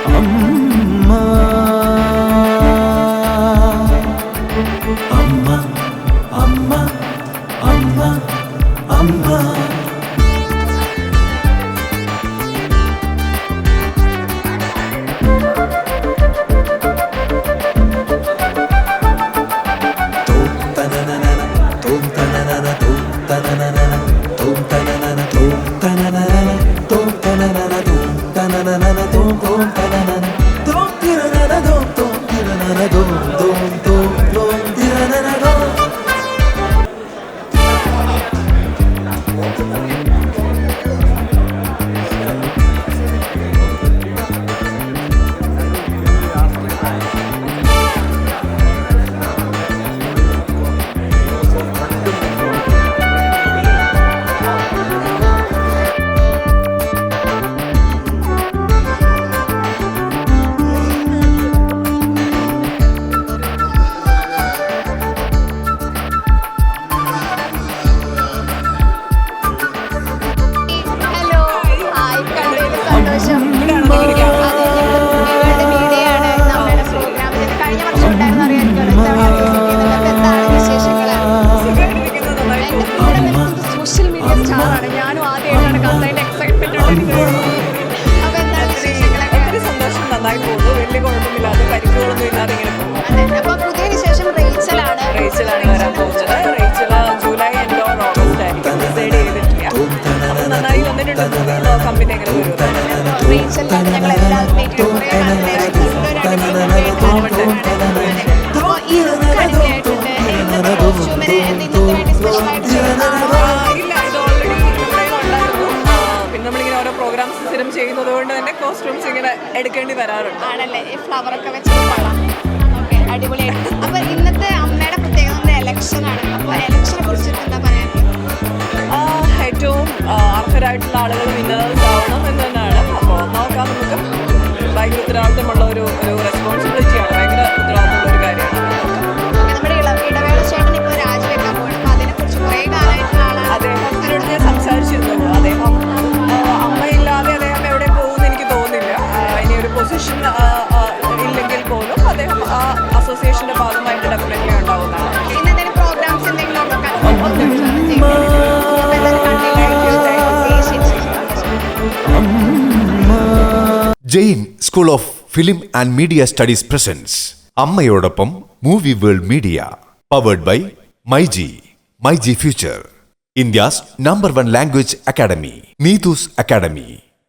അമ്മ അമ്മ അമ്മ അമ്മ അമ്മ ചെയ്യുന്നതുകൊണ്ട് തന്നെ കോസ്റ്റ്യൂംസ് ഇങ്ങനെ എടുക്കേണ്ടി വരാറുണ്ട്. ആണല്ലേ, ഈ ഫ്ലവർ ഒക്കെ വെച്ച് അടിപൊളിയായിട്ട്. അപ്പൊ ഇന്നത്തെ അമ്മയുടെ പ്രത്യേകത ഇലക്ഷനാണ്. അപ്പൊ ഇലക്ഷനെ കുറിച്ചിട്ട് എന്താ പറയാനുള്ളത്? ഏറ്റവും അർഹരായിട്ടുള്ള ആളുകൾ വിന്നേഴ്സ് ആവണം എന്ന് തന്നെയാണ്. അപ്പോൾ നോക്കാം, നമുക്ക് ഭയങ്കര ഉത്തരവാദിത്തമുള്ള ഒരു റെസ്പോൺസിബിലിറ്റിയാണ്, ഭയങ്കര ഉത്തരവാദിത്തമുള്ള ഒരു കാര്യമാണ്. നമ്മുടെ ഇടവേള ചേട്ടൻ ഇപ്പോൾ രാജിവെക്കാൻ പോകണം. അപ്പൊ അതിനെ കുറിച്ച് കുറേ കാലമായിട്ടുള്ള ആളാണ്. അദ്ദേഹത്തിനോട് ഞാൻ സംസാരിച്ചിരുന്നു. അദ്ദേഹം അമ്മയില്ലാതെ അദ്ദേഹം എവിടെ പോകുമെന്ന് എനിക്ക് തോന്നുന്നില്ല. ഇനി ഒരു പൊസിഷൻ ഇല്ലെങ്കിൽ പോലും അദ്ദേഹം ആ അസോസിയേഷന്റെ ഭാഗമായിട്ട് ഡെഫിനറ്റ്ലി ഉണ്ടാവുന്നതാണ്. ഇന്നെന്തെങ്കിലും പ്രോഗ്രാംസ് എന്തെങ്കിലും ഉണ്ടോ? Jain school of film and media studies presents അമ്മയോടൊപ്പം movie world media, powered by myG future, India's #1 language academy, Neethu's academy.